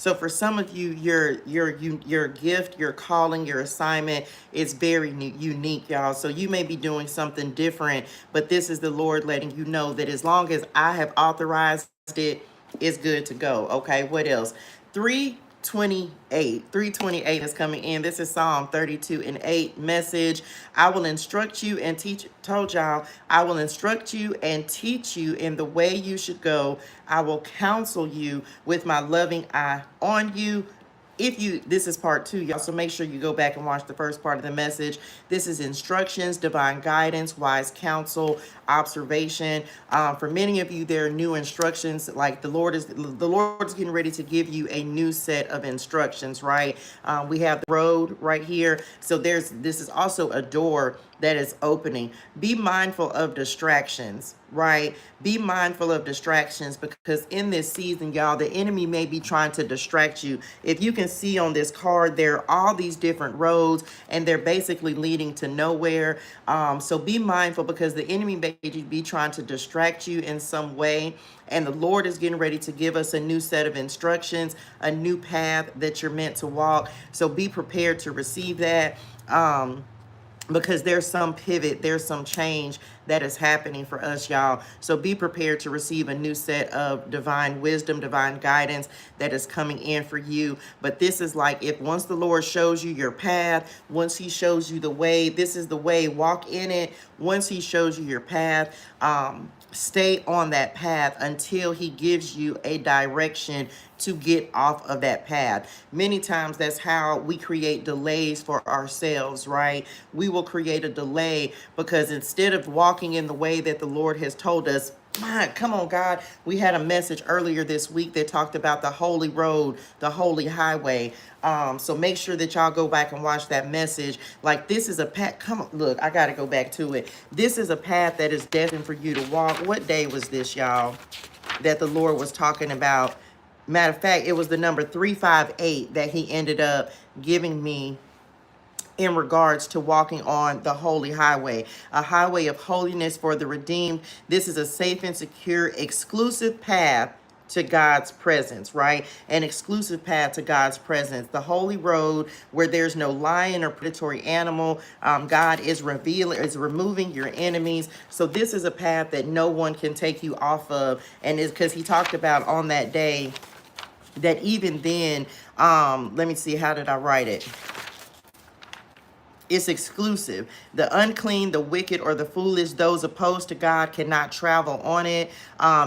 So for some of you, your gift, your calling, your assignment is very unique, y'all. So you may be doing something different, but this is the Lord letting you know that as long as I have authorized it, it's good to go. Okay, what else? 328 is coming in. This is Psalm 32:8 message. I will instruct you and teach. Told y'all, I will instruct you and teach you in the way you should go. I will counsel you with my loving eye on you. If you, this is part 2, y'all, so make sure you go back and watch the first part of the message. This is instructions, divine guidance, wise counsel, observation. For many of you, there are new instructions. Like the Lord's getting ready to give you a new set of instructions, right? We have the road right here. So this is also a door that is opening. Be mindful of distractions, right? Be mindful of distractions, because in this season, y'all, the enemy may be trying to distract you. If you can see on this card, there are all these different roads and they're basically leading to nowhere. So be mindful, because the enemy may be trying to distract you in some way. And the Lord is getting ready to give us a new set of instructions, a new path that you're meant to walk. So be prepared to receive that. Because there's some pivot, there's some change that is happening for us, y'all. So be prepared to receive a new set of divine wisdom, divine guidance that is coming in for you. But this is like, if once the Lord shows you your path, once he shows you the way, this is the way, walk in it. Once he shows you your path, stay on that path until he gives you a direction to get off of that path. Many times that's how we create delays for ourselves, right? We will create a delay because instead of walking in the way that the Lord has told us, come on, God. We had a message earlier this week that talked about the holy road, the holy highway. So make sure that y'all go back and watch that message. Like, this is a path. Come on, look, I got to go back to it. This is a path that is destined for you to walk. What day was this, y'all, that the Lord was talking about? Matter of fact, it was the number 358 that he ended up giving me in regards to walking on the holy highway, a highway of holiness for the redeemed. This is a safe and secure, exclusive path to God's presence, right? An exclusive path to God's presence. The holy road where there's no lion or predatory animal. God is removing your enemies. So this is a path that no one can take you off of. And it's because he talked about on that day that even then, let me see, how did I write it? It's exclusive. The unclean, the wicked, or the foolish, those opposed to God cannot travel on it.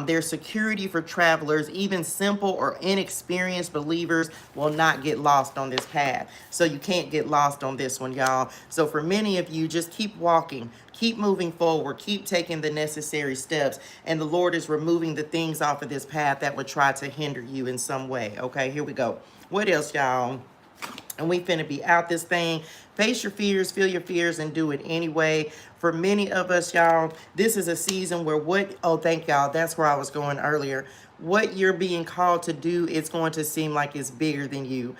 There's security for travelers. Even simple or inexperienced believers will not get lost on this path. So you can't get lost on this one, y'all. So for many of you, just keep walking. Keep moving forward. Keep taking the necessary steps. And the Lord is removing the things off of this path that would try to hinder you in some way. Okay, here we go. What else, y'all? And we finna be out this thing. Face your fears, feel your fears, and do it anyway. For many of us, y'all, this is a season where thank y'all, that's where I was going earlier. What you're being called to do is going to seem like it's bigger than you.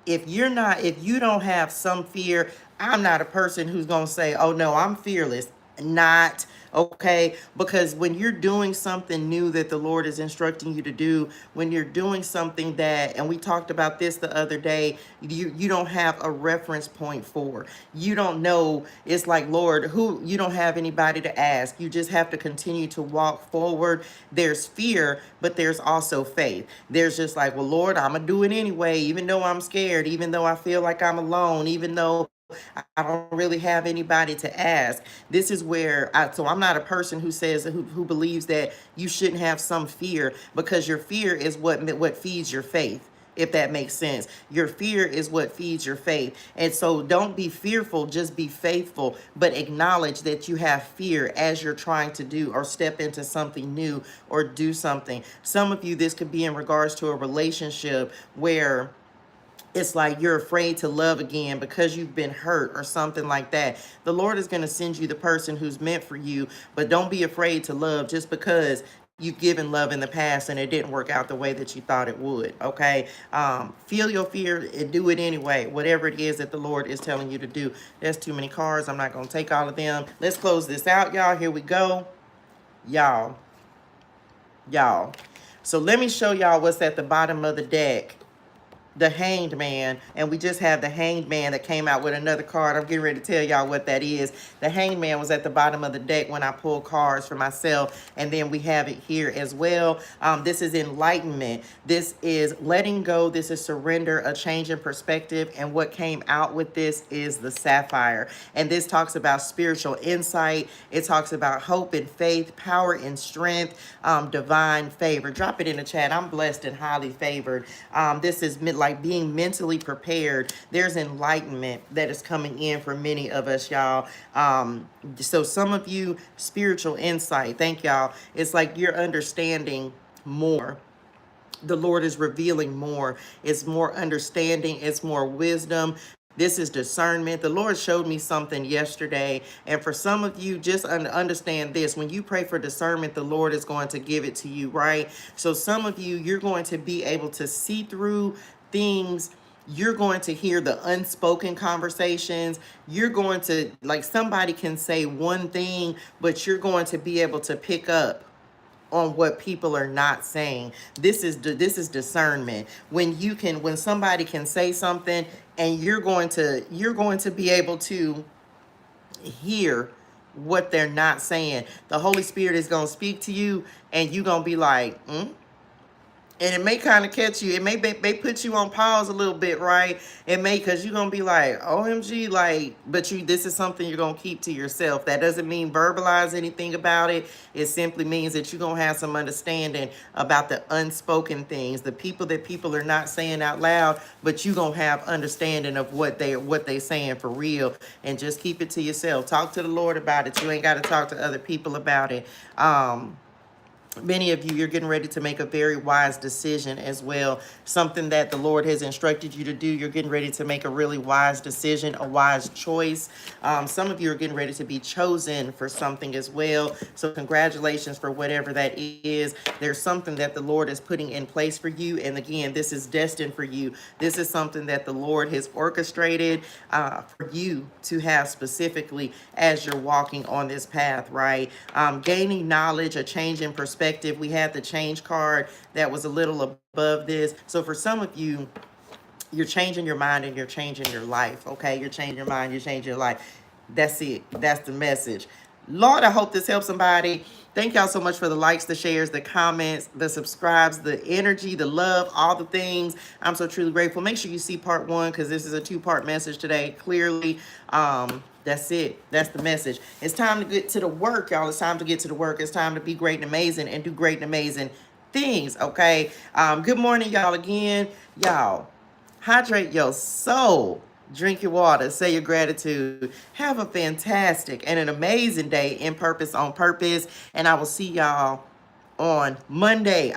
If you don't have some fear, I'm not a person who's gonna say, oh no, I'm fearless. Not okay, because when you're doing something new that the Lord is instructing you to do, when you're doing something that, and we talked about this the other day, you don't have a reference point for. You don't know. It's like, Lord, you don't have anybody to ask. You just have to continue to walk forward. There's fear, but there's also faith. There's just like, well, Lord, I'm gonna do it anyway, even though I'm scared, even though I feel like I'm alone, even though I don't really have anybody to ask. This is where so I'm not a person who says who believes that you shouldn't have some fear, because your fear is what feeds your faith. If that makes sense. Your fear is what feeds your faith. And so don't be fearful, just be faithful, but acknowledge that you have fear as you're trying to do or step into something new or do something. Some of you, this could be in regards to a relationship where it's like you're afraid to love again because you've been hurt or something like that. The Lord is going to send you the person who's meant for you, but don't be afraid to love just because you've given love in the past and it didn't work out the way that you thought it would, okay? Feel your fear and do it anyway, whatever it is that the Lord is telling you to do. There's too many cards. I'm not going to take all of them. Let's close this out, y'all. Here we go. Y'all. So let me show y'all what's at the bottom of the deck. the Hanged Man, and we just have the Hanged Man that came out with another card. I'm getting ready to tell y'all what that is. The Hanged Man was at the bottom of the deck when I pulled cards for myself, and then we have it here as well. This is enlightenment. This is letting go. This is surrender, a change in perspective, and what came out with this is the Sapphire. And this talks about spiritual insight. It talks about hope and faith, power and strength, divine favor. Drop it in the chat. I'm blessed and highly favored. This is like being mentally prepared. There's enlightenment that is coming in for many of us, y'all. So some of you, spiritual insight. Thank y'all. It's like you're understanding more. The Lord is revealing more. It's more understanding. It's more wisdom. This is discernment. The Lord showed me something yesterday. And for some of you, just understand this. When you pray for discernment, the Lord is going to give it to you, right? So some of you, you're going to be able to see through things. You're going to hear the unspoken conversations. You're going to, like, somebody can say one thing, but you're going to be able to pick up on what people are not saying. This is discernment. When somebody can say something and you're going to be able to hear what they're not saying. The Holy Spirit is going to speak to you and you're going to be like, and it may kind of catch you. It may put you on pause a little bit, right? It may, because you're going to be like, OMG, like, but this is something you're going to keep to yourself. That doesn't mean verbalize anything about it. It simply means that you're going to have some understanding about the unspoken things, the people that people are not saying out loud, but you're going to have understanding of what they saying for real, and just keep it to yourself. Talk to the Lord about it. You ain't got to talk to other people about it. Many of you, you're getting ready to make a very wise decision as well. Something that the Lord has instructed you to do. You're getting ready to make a really wise decision, a wise choice. Some of you are getting ready to be chosen for something as well. So congratulations for whatever that is. There's something that the Lord is putting in place for you. And again, this is destined for you. This is something that the Lord has orchestrated for you to have specifically as you're walking on this path, right? Gaining knowledge, a change in perspective. We had the change card that was a little above this. So for some of you, you're changing your mind and you're changing your life, okay? You're changing your mind, you're changing your life. That's it. That's the message. Lord, I hope this helps somebody. Thank y'all so much for the likes, the shares, the comments, the subscribes, the energy, the love, all the things. I'm so truly grateful. Make sure you see part 1 because this is a 2-part message today. Clearly, that's it. That's the message. It's time to get to the work, y'all. It's time to get to the work. It's time to be great and amazing and do great and amazing things, okay? Good morning, y'all, again. Y'all, hydrate your soul. Drink your water. Say your gratitude. Have a fantastic and an amazing day in purpose, on purpose. And I will see y'all on Monday.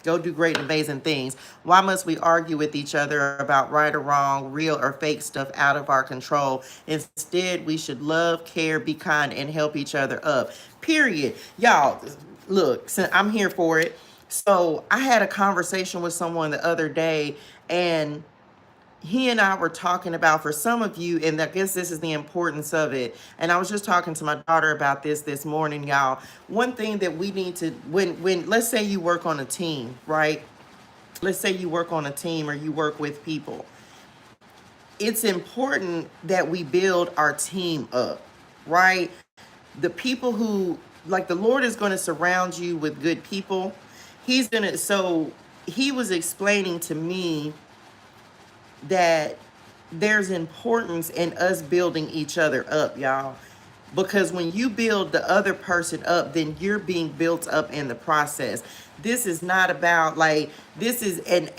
Go do great and amazing things. Why must we argue with each other about right or wrong, real or fake stuff out of our control? Instead, we should love, care, be kind, and help each other up. Period. Y'all, look, I'm here for it. So I had a conversation with someone the other day, and he and I were talking about, for some of you, and I guess this is the importance of it. And I was just talking to my daughter about this morning, y'all. One thing that we need to, when let's say you work on a team, right? Let's say you work on a team or you work with people. It's important that we build our team up, right? The people who, like, the Lord is going to surround you with good people. So he was explaining to me that there's importance in us building each other up, y'all. Because when you build the other person up, then you're being built up in the process. This is not about, like, this is, and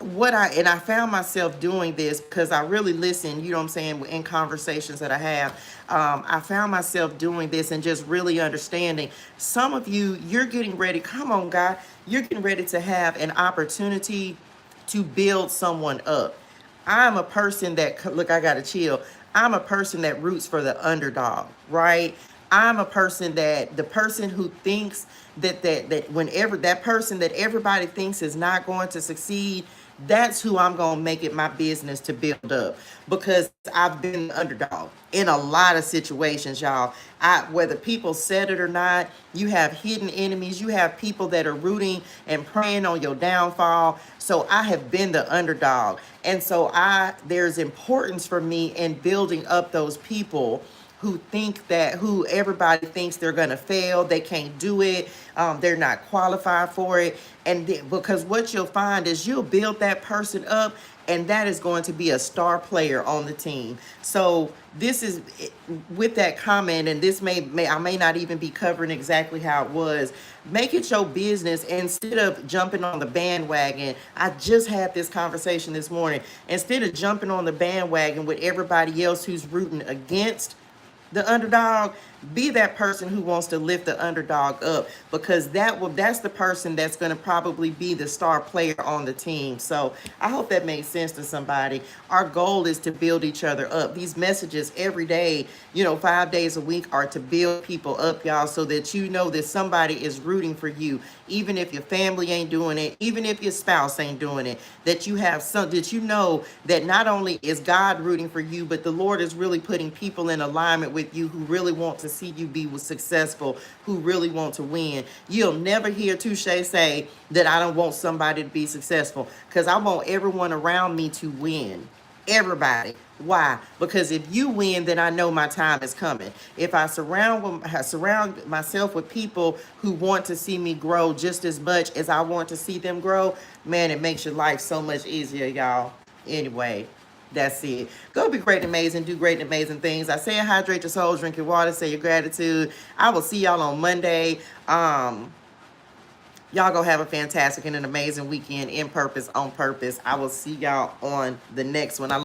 I found myself doing this because I really listen, you know what I'm saying, in conversations that I have. I found myself doing this and just really understanding. Some of you, you're getting ready, come on, God, you're getting ready to have an opportunity to build someone up. I'm a person that, look, I gotta chill. I'm a person that roots for the underdog, right? I'm a person that, the person who thinks that whenever that person that everybody thinks is not going to succeed, That's who I'm going to make it my business to build up, because I've been the underdog in a lot of situations, y'all. Whether people said it or not, you have hidden enemies. You have people that are rooting and praying on your downfall. So I have been the underdog. And so there's importance for me in building up those people who everybody thinks they're going to fail, they can't do it, they're not qualified for it. And because what you'll find is you'll build that person up, and that is going to be a star player on the team. So this is with that comment, and this I may not even be covering exactly how it was. Make it your business instead of jumping on the bandwagon. I just had this conversation this morning. Instead of jumping on the bandwagon with everybody else who's rooting against the underdog, be that person who wants to lift the underdog up, because that's the person that's going to probably be the star player on the team. So I hope that makes sense to somebody. Our goal is to build each other up. These messages every day, 5 days a week, are to build people up, y'all, so that you know that somebody is rooting for you, even if your family ain't doing it, even if your spouse ain't doing it, that you know that not only is God rooting for you, but the Lord is really putting people in alignment with you who really want to see you be successful, who really want to win. You'll never hear ToShae say that I don't want somebody to be successful, because I want everyone around me to win. Everybody. Why? Because if you win, then I know my time is coming. If I surround myself with people who want to see me grow just as much as I want to see them grow, man, it makes your life so much easier, y'all. Anyway, that's it. Go be great and amazing. Do great and amazing things. I say hydrate your soul, drink your water, say your gratitude. I will see y'all on Monday. Y'all go have a fantastic and an amazing weekend in purpose, on purpose. I will see y'all on the next one.